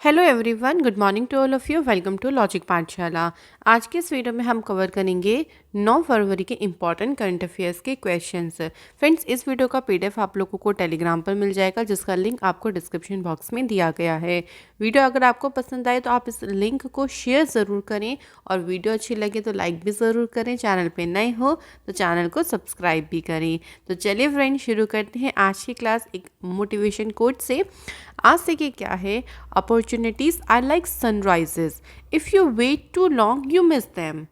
Hello everyone, good morning to all of you. Welcome to logic Pathshala. आज के इस video में हम कवर करेंगे 9 फरवरी के इंपॉर्टेंट करंट अफेयर्स के क्वेश्चंस। फ्रेंड्स, इस वीडियो का पीडीएफ आप लोगों को टेलीग्राम पर मिल जाएगा, जिसका लिंक आपको डिस्क्रिप्शन बॉक्स में दिया गया है। वीडियो अगर आपको पसंद आए तो आप इस लिंक को शेयर ज़रूर करें और वीडियो अच्छी लगे तो लाइक भी ज़रूर करें। चैनल पर नए हो तो चैनल को सब्सक्राइब भी करें। तो चलिए फ्रेंड्स, शुरू करते हैं आज की क्लास एक मोटिवेशन कोट से। आज से कि क्या है, opportunities are like sunrises, if you wait too long you miss them.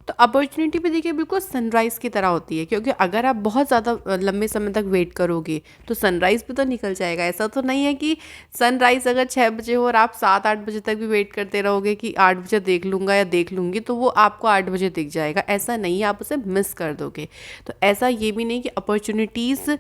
तो अपॉर्चुनिटी भी देखिए बिल्कुल सनराइज़ की तरह होती है, क्योंकि अगर आप बहुत ज़्यादा लंबे समय तक वेट करोगे तो सनराइज़ भी तो निकल जाएगा। ऐसा तो नहीं है कि सनराइज़ अगर 6 बजे हो और आप 7-8 बजे तक भी वेट करते रहोगे कि 8 बजे देख लूँगा या देख लूँगी, तो वो आपको 8 बजे दिख जाएगा। ऐसा नहीं है, आप उसे मिस कर दोगे। तो ऐसा ये भी नहीं कि अपॉर्चुनिटीज़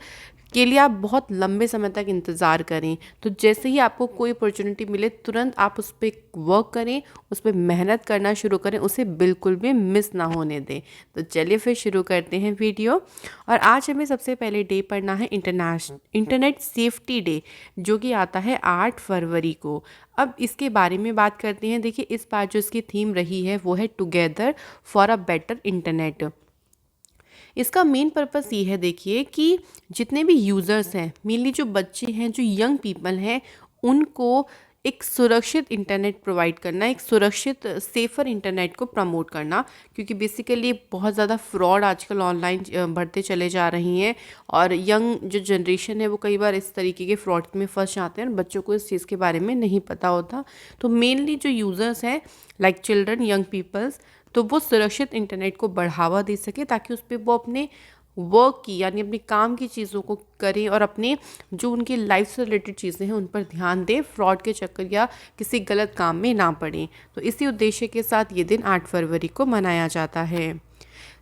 के लिए आप बहुत लंबे समय तक इंतज़ार करें। तो जैसे ही आपको कोई अपॉर्चुनिटी मिले तुरंत आप उस पर वर्क करें, उस पर मेहनत करना शुरू करें, उसे बिल्कुल भी मिस ना होने दें। तो चलिए फिर शुरू करते हैं वीडियो। और आज हमें सबसे पहले डे पढ़ना है इंटरनेट सेफ्टी डे, जो कि आता है 8 फरवरी को। अब इसके बारे में बात करते हैं। देखिए, इस बार जो इसकी थीम रही है वो है together for a better internet. इसका मेन पर्पस ये है, देखिए, कि जितने भी यूज़र्स हैं, मेनली जो बच्चे हैं, जो यंग पीपल हैं, उनको एक सुरक्षित इंटरनेट प्रोवाइड करना, एक सुरक्षित सेफ़र इंटरनेट को प्रमोट करना। क्योंकि बेसिकली बहुत ज़्यादा फ्रॉड आजकल ऑनलाइन बढ़ते चले जा रही हैं और यंग जो जनरेशन है वो कई बार इस तरीके के फ्रॉड में फंस जाते हैं और बच्चों को इस चीज़ के बारे में नहीं पता होता। तो मेनली जो यूज़र्स हैं, लाइक चिल्ड्रन, यंग पीपल्स, तो वो सुरक्षित इंटरनेट को बढ़ावा दे सके, ताकि उस पर वो अपने वर्क की, यानी अपने काम की चीज़ों को करें और अपने जो उनकी लाइफ से रिलेटेड चीज़ें हैं उन पर ध्यान दें, फ्रॉड के चक्कर या किसी गलत काम में ना पड़ें। तो इसी उद्देश्य के साथ ये दिन 8 फरवरी को मनाया जाता है।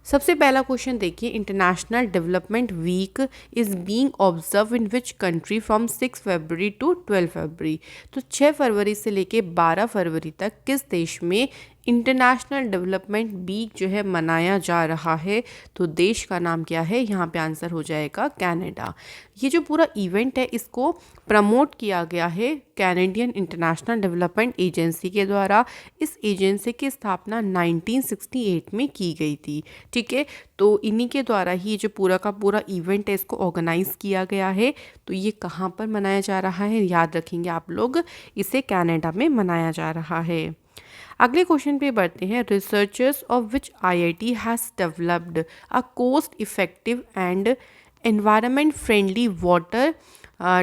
सबसे पहला क्वेश्चन देखिए, international development week is being observe in which country from 6 February to 12 February. तो 6 फरवरी से लेके 12 फरवरी तक किस देश में इंटरनेशनल डेवलपमेंट वीक जो है मनाया जा रहा है? तो देश का नाम क्या है? यहाँ पे आंसर हो जाएगा कनाडा। ये जो पूरा इवेंट है इसको प्रमोट किया गया है कैनेडियन इंटरनेशनल डेवलपमेंट एजेंसी के द्वारा। इस एजेंसी की स्थापना 1968 में की गई थी। ठीक है, तो इन्हीं के द्वारा ही ये जो पूरा का पूरा इवेंट है इसको ऑर्गेनाइज किया गया है। तो ये कहाँ पर मनाया जा रहा है? याद रखेंगे आप लोग, इसे कनाडा में मनाया जा रहा है। अगले क्वेश्चन पे बढ़ते हैं। Researchers of which IIT has developed a cost effective and environment friendly water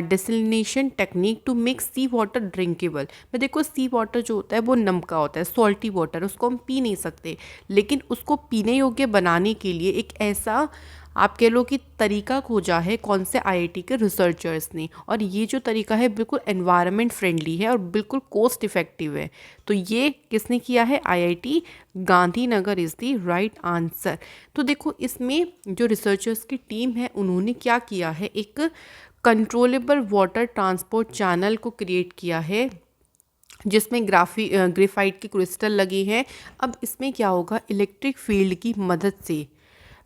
desalination technique to make sea water drinkable. मैं देखो, सी वाटर जो होता है वो नमका होता है, सॉल्टी वाटर, उसको हम पी नहीं सकते, लेकिन उसको पीने योग्य बनाने के लिए एक ऐसा आप कह लो कि तरीका खोजा है कौन से आईआईटी के रिसर्चर्स ने, और ये जो तरीका है बिल्कुल एनवायरनमेंट फ्रेंडली है और बिल्कुल कॉस्ट इफ़ेक्टिव है। तो ये किसने किया है? IIT Gandhinagar is the right answer. तो देखो, इसमें जो रिसर्चर्स की टीम है उन्होंने क्या किया है, एक कंट्रोलेबल वाटर ट्रांसपोर्ट चैनल को क्रिएट किया है, जिसमें ग्रेफाइट के क्रिस्टल लगे हैं। अब इसमें क्या होगा, इलेक्ट्रिक फील्ड की मदद से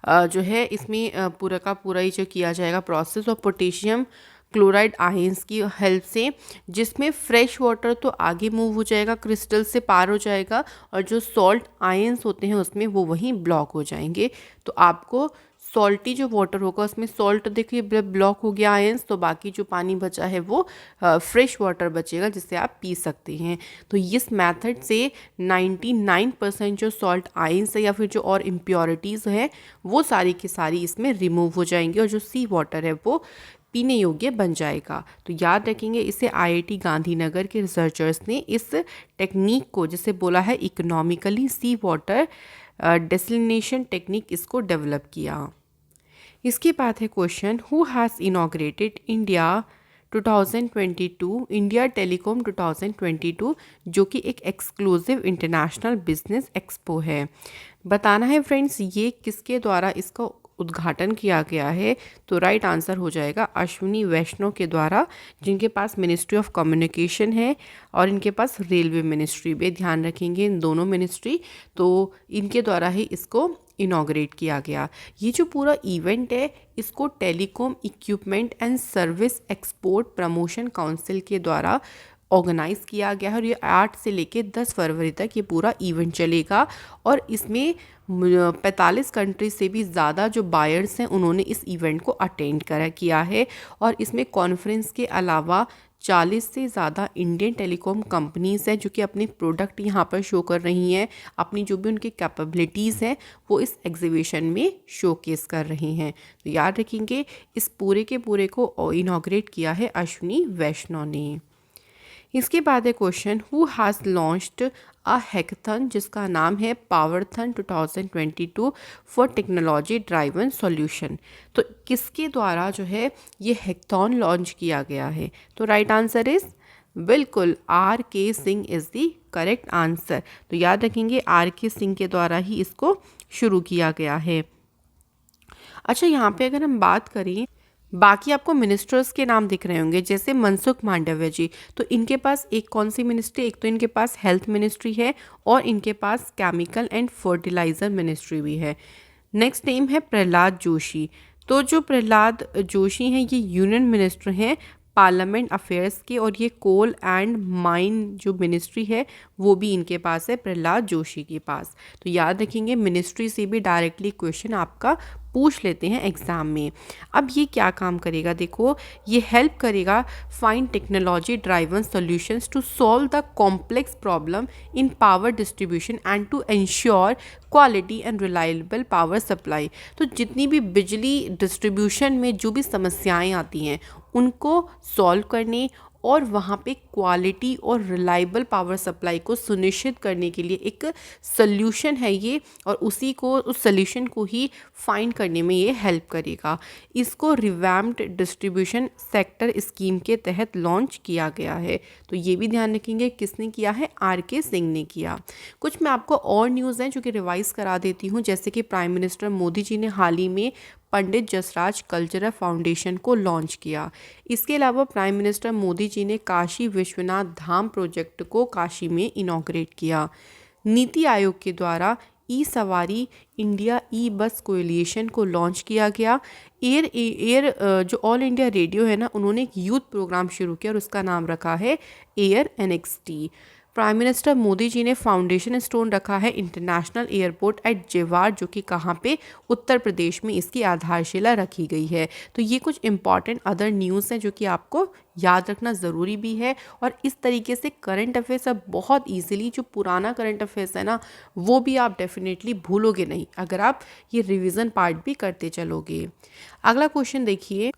जो है इसमें पूरा का पूरा ही जो किया जाएगा प्रोसेस, और पोटेशियम क्लोराइड आयंस की हेल्प से, जिसमें फ्रेश वाटर तो आगे मूव हो जाएगा, क्रिस्टल से पार हो जाएगा, और जो सॉल्ट आयंस होते हैं उसमें वो वहीं ब्लॉक हो जाएंगे। तो आपको सॉल्टी जो वाटर होगा उसमें सॉल्ट देखिए ब्लॉक हो गया आयंस, तो बाकी जो पानी बचा है वो फ्रेश वाटर बचेगा जिससे आप पी सकते हैं। तो इस मेथड से 99% जो सॉल्ट आयंस है या फिर जो और इम्प्योरिटीज़ है वो सारी की सारी इसमें रिमूव हो जाएंगी और जो सी वाटर है वो पीने योग्य बन जाएगा। तो याद रखेंगे, इसे आईआईटी गांधीनगर के रिसर्चर्स ने इस टेक्निक को, जिसे बोला है इकोनॉमिकली सी वाटर डेसलिनेशन टेक्निक, इसको डेवलप किया। इसके बाद है question, who has inaugurated India 2022 India telecom 2022, जो कि एक एक्सक्लूसिव इंटरनेशनल बिजनेस एक्सपो है। बताना है फ्रेंड्स, ये किसके द्वारा इसका उद्घाटन किया गया है? तो राइट आंसर हो जाएगा अश्विनी वैष्णव के द्वारा, जिनके पास मिनिस्ट्री ऑफ कम्युनिकेशन है और इनके पास रेलवे मिनिस्ट्री भी। ध्यान रखेंगे इन दोनों मिनिस्ट्री, तो इनके द्वारा ही इसको इनॉग्रेट किया गया। ये जो पूरा इवेंट है इसको telecom equipment and service export promotion council के द्वारा ऑर्गेनाइज़ किया गया है और ये 8 से लेके 10 फरवरी तक ये पूरा इवेंट चलेगा। और इसमें 45 कंट्री से भी ज़्यादा जो बायर्स हैं उन्होंने इस इवेंट को अटेंड किया है। और इसमें कॉन्फ्रेंस के अलावा 40 से ज़्यादा इंडियन टेलीकॉम कंपनीज़ हैं जो कि अपने प्रोडक्ट यहाँ पर शो कर रही हैं, अपनी जो भी उनकी कैपेबिलिटीज़ हैं वो इस एग्जीबिशन में शोकेस कर रही हैं। तो याद रखेंगे, इस पूरे के पूरे को इनॉग्रेट किया है अश्विनी वैष्णव ने। इसके बाद है question, who has launched a hackathon जिसका नाम है पावरथन 2022 फॉर टेक्नोलॉजी ड्राइवन सॉल्यूशन। तो किसके द्वारा जो है ये हैकाथन लॉन्च किया गया है? तो राइट आंसर इज बिल्कुल R.K. Singh is the correct answer. तो याद रखेंगे R.K. सिंह के द्वारा ही इसको शुरू किया गया है। अच्छा, यहाँ पे अगर हम बात करें, बाकी आपको मिनिस्टर्स के नाम दिख रहे होंगे जैसे मनसुख मांडव्य जी। तो इनके पास एक कौन सी मिनिस्ट्री, एक तो इनके पास हेल्थ मिनिस्ट्री है और इनके पास केमिकल एंड फर्टिलाइज़र मिनिस्ट्री भी है। नेक्स्ट नेम है प्रहलाद जोशी। तो जो प्रहलाद जोशी हैं ये यूनियन मिनिस्टर हैं पार्लियामेंट अफेयर्स के, और ये कोल एंड माइन जो मिनिस्ट्री है वो भी इनके पास है, प्रहलाद जोशी के पास। तो याद रखेंगे, मिनिस्ट्री से भी डायरेक्टली क्वेश्चन आपका पूछ लेते हैं एग्ज़ाम में। अब ये क्या काम करेगा, देखो ये हेल्प करेगा find technology driven solutions to solve the complex problem in power distribution and to ensure quality and reliable power supply. तो जितनी भी बिजली डिस्ट्रीब्यूशन में जो भी समस्याएं आती हैं उनको सॉल्व करने और वहाँ पे क्वालिटी और रिलायबल पावर सप्लाई को सुनिश्चित करने के लिए एक सल्यूशन है ये, और उस सल्यूशन को ही फाइंड करने में ये हेल्प करेगा। इसको रिवैम्प्ड डिस्ट्रीब्यूशन सेक्टर स्कीम के तहत लॉन्च किया गया है। तो ये भी ध्यान रखेंगे किसने किया है, R.K. सिंह ने किया। कुछ मैं आपको और न्यूज़ हैं जो कि रिवाइज़ करा देती हूँ, जैसे कि प्राइम मिनिस्टर मोदी जी ने हाल ही में पंडित जसराज कल्चरल फाउंडेशन को लॉन्च किया। इसके अलावा प्राइम मिनिस्टर मोदी जी ने काशी विश्वनाथ धाम प्रोजेक्ट को काशी में इनॉग्रेट किया। नीति आयोग के द्वारा ई सवारी इंडिया ई बस कोएलिशन को लॉन्च किया गया। एयर जो ऑल इंडिया रेडियो है ना, उन्होंने एक यूथ प्रोग्राम शुरू किया और उसका नाम रखा है air NXT। Prime minister Modi ji ने फाउंडेशन स्टोन रखा है इंटरनेशनल एयरपोर्ट एट जेवार, जो कि कहाँ पे, उत्तर प्रदेश में इसकी आधारशिला रखी गई है। तो ये कुछ इंपॉर्टेंट अदर न्यूज़ हैं जो कि आपको याद रखना ज़रूरी भी है। और इस तरीके से करंट अफेयर्स अब बहुत ईजिली, जो पुराना करंट अफेयर्स है ना वो भी आप डेफिनेटली भूलोगे नहीं अगर आप ये रिवीजन पार्ट भी करते चलोगे। अगला क्वेश्चन देखिए,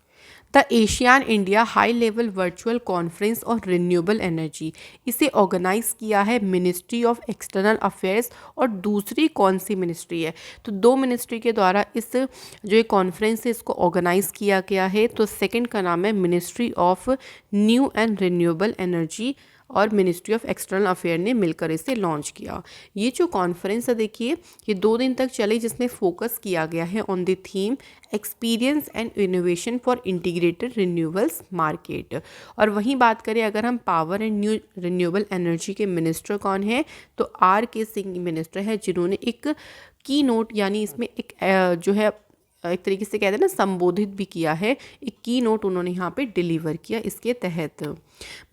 the ASEAN India high level virtual conference on renewable energy, इसे ऑर्गेनाइज किया है मिनिस्ट्री ऑफ एक्सटर्नल अफेयर्स, और दूसरी कौन सी मिनिस्ट्री है? तो दो मिनिस्ट्री के द्वारा इस जो ये कॉन्फ्रेंस है इसको ऑर्गेनाइज किया गया है। तो सेकंड का नाम है ministry of new and renewable energy, और मिनिस्ट्री ऑफ एक्सटर्नल अफेयर ने मिलकर इसे लॉन्च किया। ये जो कॉन्फ्रेंस है देखिए, ये 2 दिन तक चली, जिसमें फोकस किया गया है on the theme experience and innovation for integrated renewables market. और वहीं बात करें अगर हम power and new renewable energy के मिनिस्टर कौन है, तो R.K. सिंह मिनिस्टर है, जिन्होंने एक की नोट, यानी इसमें एक जो है एक तरीके से कहते हैं ना संबोधित भी किया है, एक की नोट उन्होंने यहाँ पे डिलीवर किया। इसके तहत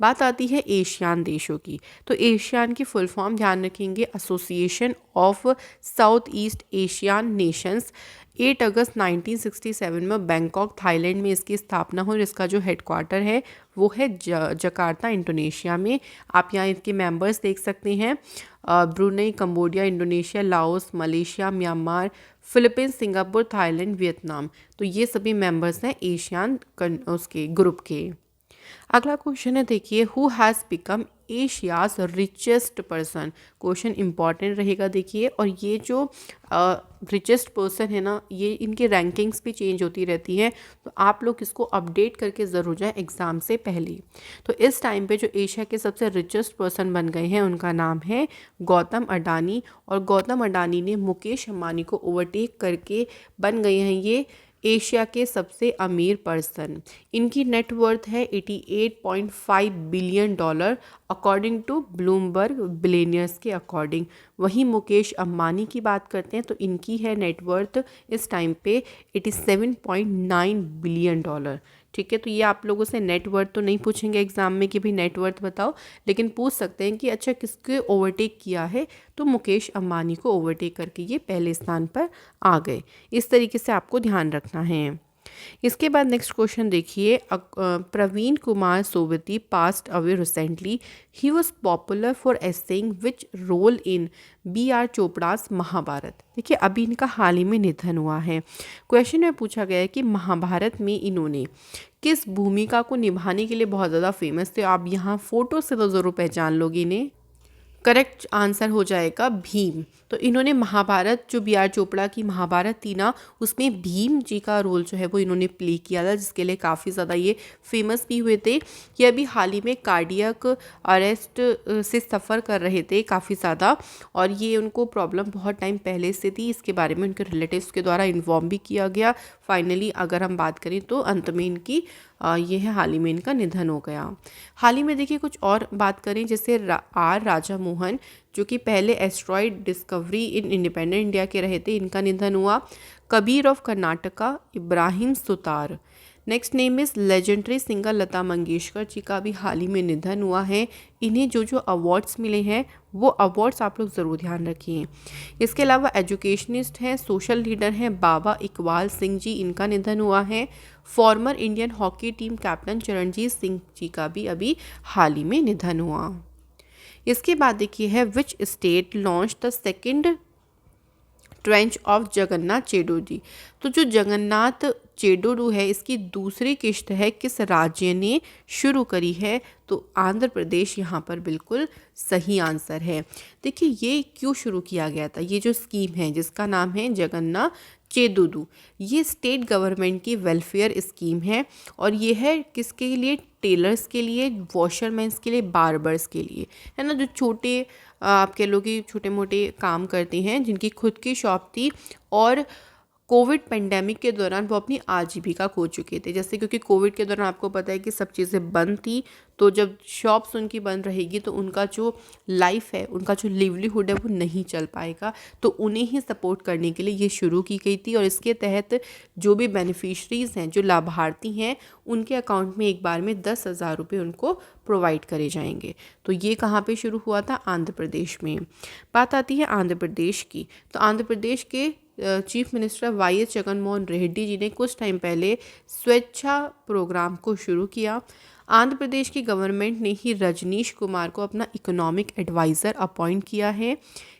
बात आती है एशियान देशों की। तो एशियान की फुल फॉर्म ध्यान रखेंगे, association of south east Asian nations. 8 अगस्त 1967 में बैंकॉक थाईलैंड में इसकी स्थापना हुई और इसका जो हेडक्वार्टर है वो है जकार्ता इंडोनेशिया में। आप यहाँ इसके मेंबर्स देख सकते हैं, Brunei, Cambodia, Indonesia, Laos, Malaysia, Myanmar, Philippines, Singapore, Thailand, Vietnam. तो ये सभी मेंबर्स हैं एशियान उसके ग्रुप के। अगला क्वेश्चन है देखिए, who has become Asia's richest person. Question important रहेगा देखिए, और ये जो रिचेस्ट पर्सन है ना, ये इनके रैंकिंग्स भी चेंज होती रहती हैं, तो आप लोग इसको अपडेट करके ज़रूर जाएं एग्ज़ाम से पहले। तो इस टाइम पे जो एशिया के सबसे रिचेस्ट पर्सन बन गए हैं उनका नाम है गौतम अडानी, और गौतम अडानी ने मुकेश अंबानी को ओवरटेक करके बन गए हैं ये एशिया के सबसे अमीर पर्सन। इनकी नेटवर्थ है $88.5 billion according to Bloomberg billionaires के अकॉर्डिंग। वहीं मुकेश अंबानी की बात करते हैं तो इनकी है नेटवर्थ इस टाइम पे $87.9 बिलियन। ठीक है। तो ये आप लोगों से नेटवर्थ तो नहीं पूछेंगे एग्जाम में कि भाई नेटवर्थ बताओ, लेकिन पूछ सकते हैं कि अच्छा किसके ओवरटेक किया है, तो मुकेश अंबानी को ओवरटेक करके ये पहले स्थान पर आ गए। इस तरीके से आपको ध्यान रखना है। इसके बाद नेक्स्ट क्वेश्चन देखिए, Praveen Kumar Sobti passed away recently, he was popular for essaying which role in B.R. Chopra's Mahabharat. देखिए अभी इनका हाल ही में निधन हुआ है। क्वेश्चन में पूछा गया है कि महाभारत में इन्होंने किस भूमिका को निभाने के लिए बहुत ज़्यादा फेमस थे। आप यहाँ फोटो से तो ज़रूर पहचान लोगे इन्हें। करेक्ट आंसर हो जाएगा भीम। तो इन्होंने महाभारत, जो B.R. चोपड़ा की महाभारत थी ना, उसमें भीम जी का रोल जो है वो इन्होंने प्ले किया था, जिसके लिए काफ़ी ज़्यादा ये फेमस भी हुए थे। ये अभी हाल ही में कार्डियक अरेस्ट से सफ़र कर रहे थे काफ़ी ज़्यादा, और ये उनको प्रॉब्लम बहुत टाइम पहले से थी। इसके बारे में उनके रिलेटिव्स के द्वारा इन्फॉर्म भी किया गया। फाइनली अगर हम बात करें तो अंत में इनकी ये है, हाल ही में इनका निधन हो गया। हाल ही में देखिए कुछ और बात करें, जैसे आर राजा मोहन, जो कि पहले asteroid discovery in independent India के रहे थे, इनका निधन हुआ। Kabir of Karnataka Ibrahim Sutar. Next name is legendary singer Lata Mangeshkar ji का भी हाल ही में निधन हुआ है। इन्हें जो जो अवार्ड्स मिले हैं वो अवार्ड्स आप लोग ज़रूर ध्यान रखिए। इसके अलावा एजुकेशनिस्ट हैं, सोशल लीडर हैं बाबा इकबाल सिंह जी, इनका निधन हुआ है। Former Indian hockey team captain Charanjit Singh ji का भी अभी हाल ही में निधन हुआ। इसके बाद देखिए है, which state launch the second tranche of Jagannath Chedodi. तो जो जगन्नाथ चेडोडू है, इसकी दूसरी किश्त है, किस राज्य ने शुरू करी है, तो आंध्र प्रदेश यहाँ पर बिल्कुल सही आंसर है। देखिए ये क्यों शुरू किया गया था, ये जो स्कीम है जिसका नाम है जगन्नाथ चेडोडू, ये स्टेट गवर्नमेंट की वेलफेयर स्कीम है, और ये है किसके लिए, टेलर्स के लिए, वॉशरमैन्स के लिए, बार्बर्स के लिए, है ना, जो छोटे आप कह लो कि छोटे मोटे काम करते हैं, जिनकी खुद की शॉप थी और कोविड पेंडेमिक के दौरान वो अपनी आजीविका खो चुके थे। जैसे क्योंकि कोविड के दौरान आपको पता है कि सब चीज़ें बंद थी, तो जब शॉप्स उनकी बंद रहेगी तो उनका जो लाइफ है, उनका जो लिवलीहुड है वो नहीं चल पाएगा। तो उन्हें ही सपोर्ट करने के लिए ये शुरू की गई थी, और इसके तहत जो भी बेनिफिशरीज़ हैं, जो लाभार्थी हैं, उनके अकाउंट में एक बार में 10,000 रुपये उनको प्रोवाइड करे जाएंगे। तो ये कहाँ पे शुरू हुआ था, आंध्र प्रदेश में। बात आती है आंध्र प्रदेश की, तो आंध्र प्रदेश के chief minister YS Jaganmohan Reddy ji ने कुछ टाइम पहले स्वेच्छा प्रोग्राम को शुरू किया। आंध्र प्रदेश की गवर्नमेंट ने ही रजनीश कुमार को अपना इकोनॉमिक एडवाइज़र अपॉइंट किया है।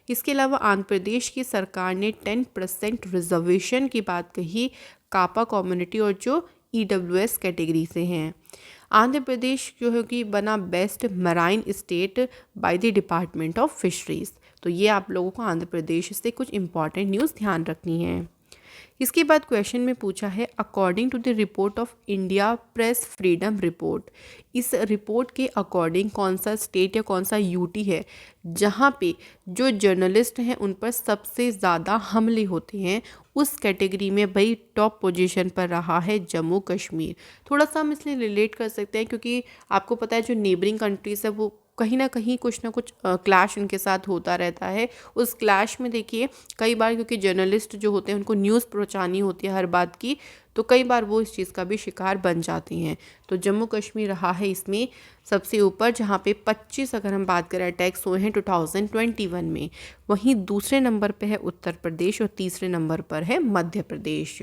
इसके अलावा आंध्र प्रदेश की सरकार ने 10% रिजर्वेशन की बात कही कापा कम्युनिटी और जो EWS कैटेगरी से हैं। आंध्र प्रदेश जो है कि बना best marine state by the department of fisheries. तो ये आप लोगों को आंध्र प्रदेश से कुछ इंपॉर्टेंट न्यूज़ ध्यान रखनी है। इसके बाद क्वेश्चन में पूछा है, according to the report of India press freedom report, इस रिपोर्ट के अकॉर्डिंग कौन सा स्टेट या कौन सा यूटी है जहाँ पे जो जर्नलिस्ट हैं उन पर सबसे ज़्यादा हमले होते हैं। उस कैटेगरी में भाई टॉप पोजीशन पर रहा है जम्मू कश्मीर। थोड़ा सा हम इसलिए रिलेट कर सकते हैं क्योंकि आपको पता है जो नेबरिंग कंट्रीज़ है वो कहीं ना कहीं कुछ ना कुछ क्लैश उनके साथ होता रहता है। उस क्लैश में देखिए कई बार, क्योंकि जर्नलिस्ट जो होते हैं उनको न्यूज़ पहुंचानी होती है हर बात की, तो कई बार वो इस चीज़ का भी शिकार बन जाते हैं। तो जम्मू कश्मीर रहा है इसमें सबसे ऊपर, जहाँ पे 25 अगर हम बात करें अटैक्स हुए हैं 2021 में। वहीं दूसरे नंबर पे है उत्तर प्रदेश और तीसरे नंबर पर है मध्य प्रदेश।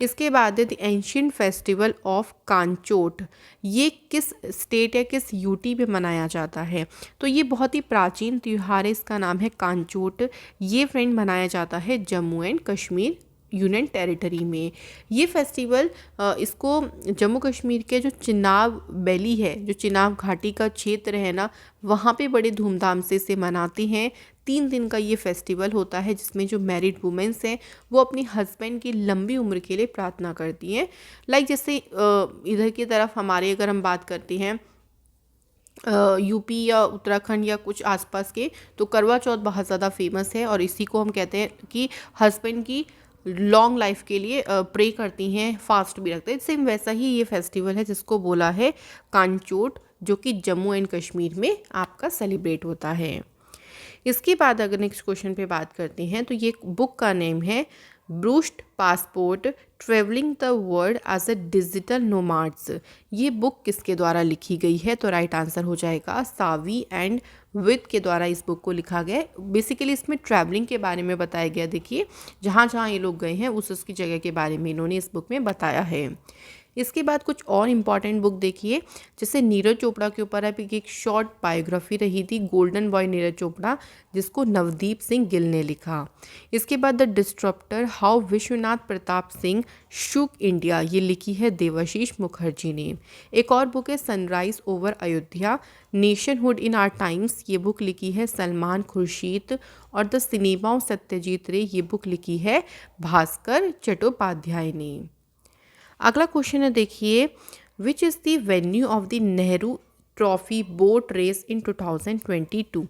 इसके बाद द एंशियंट फेस्टिवल ऑफ कांचोट, ये किस स्टेट या किस यूटी में मनाया जाता है, तो ये बहुत ही प्राचीन त्यौहार है, इसका नाम है कांचोट। ये फ्रेंड मनाया जाता है Jammu and Kashmir union territory में। ये फेस्टिवल इसको जम्मू कश्मीर के जो चिनाब वैली है, जो चिनाब घाटी का क्षेत्र है ना, वहाँ पे बड़े धूमधाम से इसे मनाते हैं। 3 दिन का ये फेस्टिवल होता है जिसमें जो मैरिड वुमेंस हैं वो अपनी हस्बैंड की लंबी उम्र के लिए प्रार्थना करती हैं। लाइक जैसे इधर की तरफ हमारे अगर हम बात करते हैं यूपी या उत्तराखंड या कुछ आसपास के, तो करवा चौथ बहुत ज़्यादा फेमस है और इसी को हम कहते हैं कि हस्बैंड की लॉन्ग लाइफ के लिए प्रे करती हैं, फास्ट भी रखते हैं। सेम वैसा ही ये फेस्टिवल है जिसको बोला है कांचोट, जो कि जम्मू एंड कश्मीर में आपका सेलिब्रेट होता है। इसके बाद अगर नेक्स्ट क्वेश्चन पे बात करते हैं तो ये बुक का नेम है ब्रूस्ट passport travelling the world as a digital nomads, ये बुक किसके द्वारा लिखी गई है? तो राइट आंसर हो जाएगा सावी एंड विद के द्वारा इस बुक को लिखा गया है। बेसिकली इसमें ट्रैवलिंग के बारे में बताया गया। देखिए जहाँ जहाँ ये लोग गए हैं उसकी जगह के बारे में इन्होंने इस बुक में बताया है। इसके बाद कुछ और इम्पॉर्टेंट बुक देखिए, जैसे नीरज चोपड़ा के ऊपर अभी एक शॉर्ट बायोग्राफी रही थी, गोल्डन बॉय नीरज चोपड़ा, जिसको नवदीप सिंह गिल ने लिखा। इसके बाद the disruptor how Vishwanath Pratap Singh shook India, ये लिखी है देवाशीष मुखर्जी ने। एक और बुक है sunrise over Ayodhya nationhood in our times, ये बुक लिखी है सलमान खुर्शीद। और द सिनेमा ऑफ सत्यजीत रे, ये बुक लिखी है भास्कर चट्टोपाध्याय ने। अगला क्वेश्चन है देखिए, which is the venue of the Nehru trophy boat race in 2022,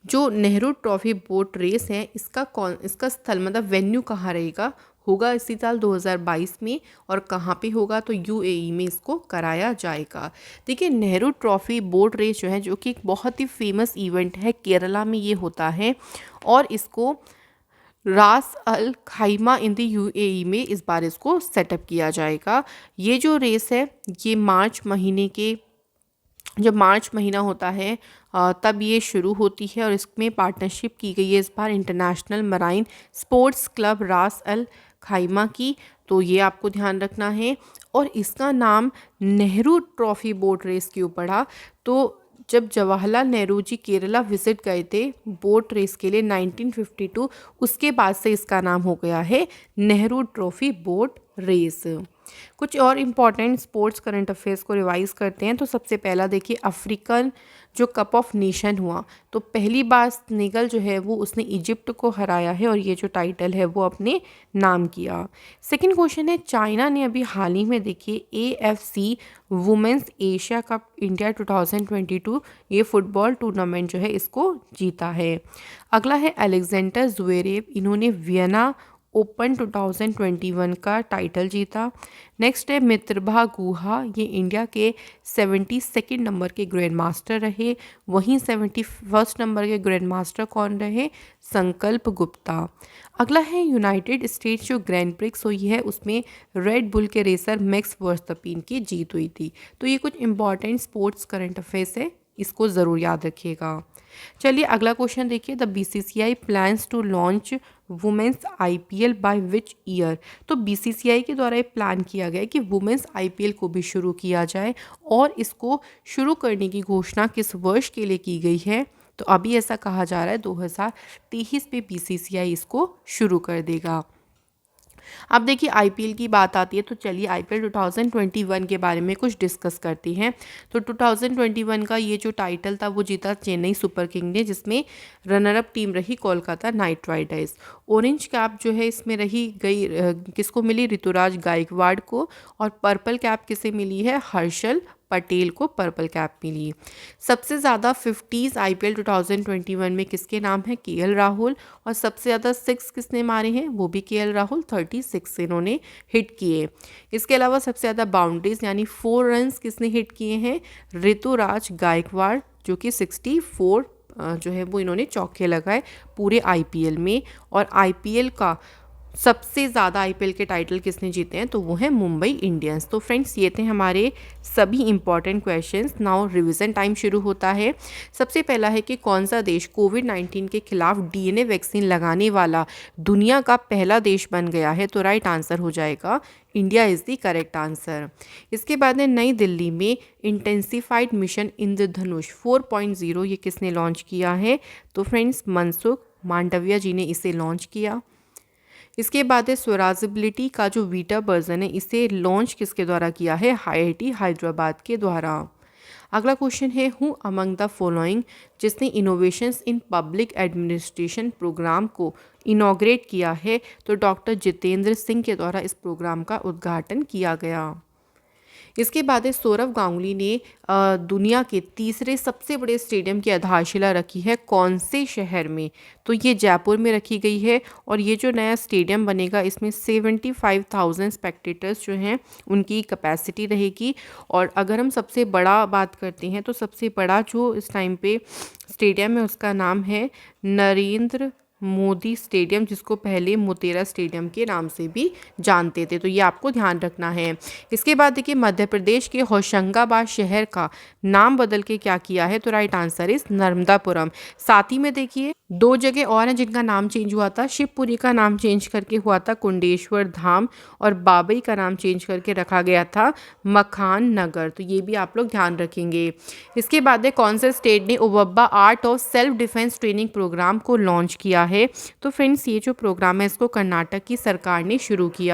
जो नेहरू ट्रॉफी बोट रेस है इसका स्थल मतलब वेन्यू कहाँ रहेगा? होगा इसी साल 2022 में, और कहाँ पे होगा? तो यूएई में इसको कराया जाएगा। देखिए नेहरू ट्रॉफी बोट रेस जो है, जो कि एक बहुत ही फेमस इवेंट है, केरला में ये होता है, और इसको रास अल खाइमा इन द यूएई में इस बार इसको सेटअप किया जाएगा। ये जो रेस है ये जब मार्च महीना होता है तब ये शुरू होती है, और इसमें पार्टनरशिप की गई है इस बार इंटरनेशनल मराइन स्पोर्ट्स क्लब रास अल खाइमा की, तो ये आपको ध्यान रखना है। और इसका नाम नेहरू ट्रॉफी बोट रेस क्यों पड़ा? तो जब जवाहरलाल नेहरू जी केरला विजिट गए थे बोट रेस के लिए 1952, उसके बाद से इसका नाम हो गया है नेहरू ट्रॉफी बोट रेस। कुछ और इम्पॉर्टेंट स्पोर्ट्स करंट अफेयर्स को रिवाइज करते हैं। तो सबसे पहला देखिए, अफ्रीकन जो कप ऑफ नेशन हुआ, तो पहली बार सेनेगल जो है वो उसने इजिप्ट को हराया है, और ये जो टाइटल है वो अपने नाम किया। सेकंड क्वेश्चन है, चाइना ने अभी हाल ही में देखिए AFC women's Asia cup India 2022 ये फुटबॉल टूर्नामेंट जो है इसको जीता है। अगला है अलेक्जेंडर ज़्वेरेव, इन्होंने वियना ओपन 2021 का टाइटल जीता। नेक्स्ट है मित्रभा गुहा, ये इंडिया के 72 नंबर के ग्रैंड मास्टर रहे। वहीं 71 नंबर के ग्रैंड मास्टर कौन रहे? संकल्प गुप्ता। अगला है यूनाइटेड स्टेट्स जो ग्रैंड प्रिक्स हुई है उसमें रेड बुल के रेसर मैक्स वर्स्टपेन की जीत हुई थी। तो ये कुछ इंपॉर्टेंट स्पोर्ट्स करंट अफेयर्स है, इसको ज़रूर याद रखिएगा। चलिए अगला क्वेश्चन देखिए, the BCCI plans to launch women's IPL by which year, तो BCCI के द्वारा ये प्लान किया गया है कि वुमेंस IPL को भी शुरू किया जाए, और इसको शुरू करने की घोषणा किस वर्ष के लिए की गई है? तो अभी ऐसा कहा जा रहा है 2023 में BCCI इसको शुरू कर देगा। अब देखिए IPL की बात आती है, तो चलिए IPL 2021 के बारे में कुछ डिस्कस करते हैं। तो 2021 का ये जो टाइटल था वो जीता चेन्नई सुपर किंग ने, जिसमें रनर अप टीम रही Kolkata night Riders. Orange cap जो है इसमें रही गई किसको मिली? ऋतुराज गायकवाड़ को। और पर्पल कैप किसे मिली है? हर्षल पटेल को पर्पल कैप मिली। सबसे ज़्यादा 50s IPL 2021 में किसके नाम है? KL राहुल। और सबसे ज़्यादा 6 किसने मारे हैं? वो भी KL राहुल, 36 इन्होंने हिट किए। इसके अलावा सबसे ज़्यादा बाउंड्रीज यानी 4 रन्स किसने हिट किए हैं? ऋतुराज गायकवाड़, जो कि 64 जो है वो इन्होंने चौके लगाए पूरे IPL में। और IPL का सबसे ज़्यादा IPL के टाइटल किसने जीते हैं? तो वो है मुंबई इंडियंस। तो फ्रेंड्स ये थे हमारे सभी important questions. Now revision time शुरू होता है। सबसे पहला है कि कौन सा देश कोविड-19 के खिलाफ DNA वैक्सीन लगाने वाला दुनिया का पहला देश बन गया है? तो राइट आंसर हो जाएगा India is the correct answer. इसके बाद है नई दिल्ली में इंटेंसिफाइड मिशन इंद्रधनुष 4.0, ये किसने लॉन्च किया है? तो फ्रेंड्स मनसुख मांडविया जी ने इसे लॉन्च किया। इसके बाद है स्वराजबिलिटी का जो वीटा वर्जन है इसे लॉन्च किसके द्वारा किया है? IIT हैदराबाद के द्वारा। अगला क्वेश्चन है, हु अमंग द फॉलोइंग जिसने innovations in public administration programme को इनॉग्रेट किया है? तो डॉक्टर जितेंद्र सिंह के द्वारा इस प्रोग्राम का उद्घाटन किया गया। इसके बाद है सौरव गांगुली ने दुनिया के तीसरे सबसे बड़े स्टेडियम की आधारशिला रखी है, कौन से शहर में? तो ये जयपुर में रखी गई है। और ये जो नया स्टेडियम बनेगा इसमें 75,000 स्पेक्टेटर्स जो हैं उनकी कैपेसिटी रहेगी। और अगर हम सबसे बड़ा बात करते हैं तो सबसे बड़ा जो इस टाइम पे स्टेडियम है उसका नाम है नरेंद्र मोदी स्टेडियम, जिसको पहले मोतेरा स्टेडियम के नाम से भी जानते थे, तो ये आपको ध्यान रखना है। इसके बाद देखिए मध्य प्रदेश के होशंगाबाद शहर का नाम बदल के क्या किया है, तो राइट आंसर इज नर्मदापुरम। साथ ही में देखिए दो जगह और हैं जिनका नाम चेंज हुआ था। शिवपुरी का नाम चेंज करके हुआ था कुंडेश्वर धाम, और बाबई का नाम चेंज करके रखा गया था मखान नगर, तो ये भी आप लोग ध्यान रखेंगे। इसके बाद कौन से स्टेट ने Obavva art of self defence training programme को लॉन्च किया है, तो फ्रेंड्स ये जो प्रोग्राम है इसको कर्नाटक की सरकार ने शुरू किया।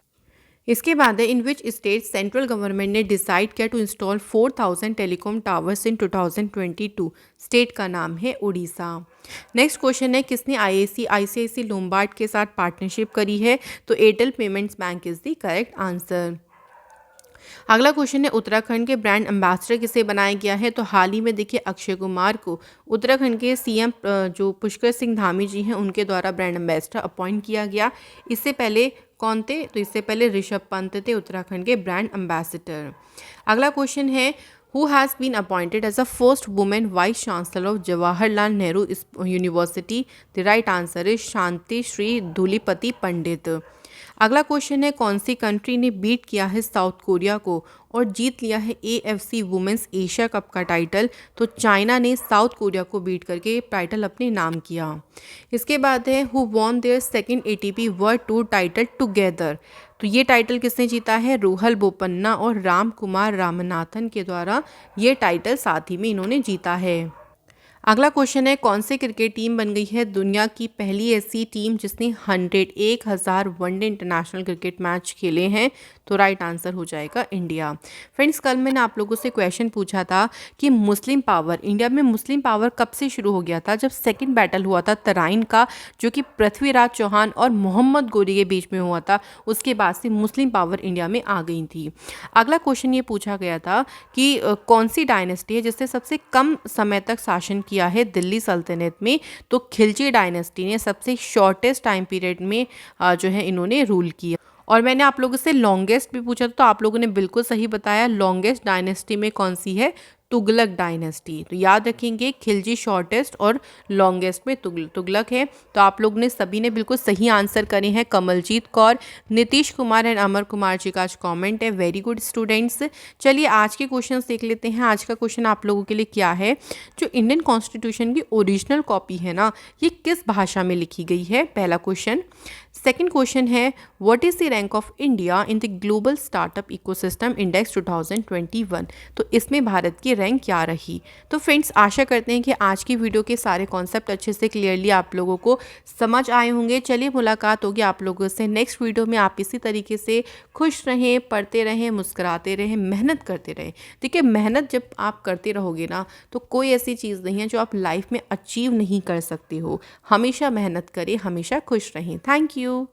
इसके बाद है in which state central government ने डिसाइड किया to install 4000 telecom towers in 2022, state का नाम है उड़ीसा। नेक्स्ट क्वेश्चन है किसने आईसीआईसी लोम्बार्ड के साथ पार्टनरशिप करी है, तो Airtel payments bank is the correct answer. अगला क्वेश्चन है उत्तराखंड के ब्रांड एम्बेसडर किसे बनाया गया है, तो हाल ही में देखिए अक्षय कुमार को उत्तराखंड के सीएम जो पुष्कर सिंह धामी जी हैं उनके द्वारा ब्रांड एम्बेसडर अपॉइंट किया गया। इससे पहले कौन थे, तो इससे पहले ऋषभ पंत थे उत्तराखंड के ब्रांड एम्बेसडर। अगला क्वेश्चन है who has been appointed as the first woman vice chancellor of Jawaharlal Nehru University, the right answer is शांति श्री धूलिपति पंडित। अगला क्वेश्चन है कौन सी कंट्री ने बीट किया है साउथ कोरिया को और जीत लिया है AFC वुमेंस एशिया कप का टाइटल, तो चाइना ने साउथ कोरिया को बीट करके टाइटल अपने नाम किया। इसके बाद है who won their second ATP world tour title together, तो ये टाइटल किसने जीता है, रोहल बोपन्ना और राम कुमार रामनाथन के द्वारा ये टाइटल साथ ही में इन्होंने जीता है। अगला क्वेश्चन है कौन सी क्रिकेट टीम बन गई है दुनिया की पहली ऐसी टीम जिसने 101,000 वनडे इंटरनेशनल क्रिकेट मैच खेले हैं, तो राइट आंसर हो जाएगा इंडिया। फ्रेंड्स कल मैंने आप लोगों से क्वेश्चन पूछा था कि मुस्लिम पावर, इंडिया में मुस्लिम पावर कब से शुरू हो गया था, जब सेकंड बैटल हुआ था तराइन का, जो कि पृथ्वीराज चौहान और मोहम्मद गोरी के बीच में हुआ था, उसके बाद से मुस्लिम पावर इंडिया में आ गई थी। अगला क्वेश्चन ये पूछा गया था कि कौन सी डायनेस्टी है जिसने सबसे कम समय तक शासन किया है दिल्ली सल्तनत में, तो खिलजी डायनेस्टी ने सबसे शॉर्टेस्ट टाइम पीरियड में जो है इन्होंने रूल किया। और मैंने आप लोगों से लॉन्गेस्ट भी पूछा था, तो आप लोगों ने बिल्कुल सही बताया। लॉन्गेस्ट डायनेस्टी में कौन सी है, तुगलक डायनेस्टी, तो याद रखेंगे खिलजी शॉर्टेस्ट और लॉन्गेस्ट में तुगलक है। तो आप लोग ने सभी ने बिल्कुल सही आंसर करे हैं। कमलजीत कौर, नीतीश कुमार एंड अमर कुमार जी का आज कमेंट है, वेरी गुड स्टूडेंट्स। चलिए आज के क्वेश्चन देख लेते हैं। आज का क्वेश्चन आप लोगों के लिए क्या है, जो इंडियन कॉन्स्टिट्यूशन की ओरिजिनल कॉपी है ना, ये किस भाषा में लिखी गई है, पहला क्वेश्चन। सेकेंड क्वेश्चन है what is the rank of India in the global startup ecosystem index 2021, तो इसमें भारत की रैंक क्या रही। तो फ्रेंड्स आशा करते हैं कि आज की वीडियो के सारे कॉन्सेप्ट अच्छे से क्लियरली आप लोगों को समझ आए होंगे। चलिए मुलाकात होगी आप लोगों से नेक्स्ट वीडियो में। आप इसी तरीके से खुश रहें, पढ़ते रहें, मुस्कुराते रहें, मेहनत करते रहें। देखिए मेहनत जब आप करते रहोगे ना, तो कोई ऐसी चीज़ नहीं है जो आप लाइफ में अचीव नहीं कर सकते हो। हमेशा मेहनत करें, हमेशा खुश रहें। Thank you.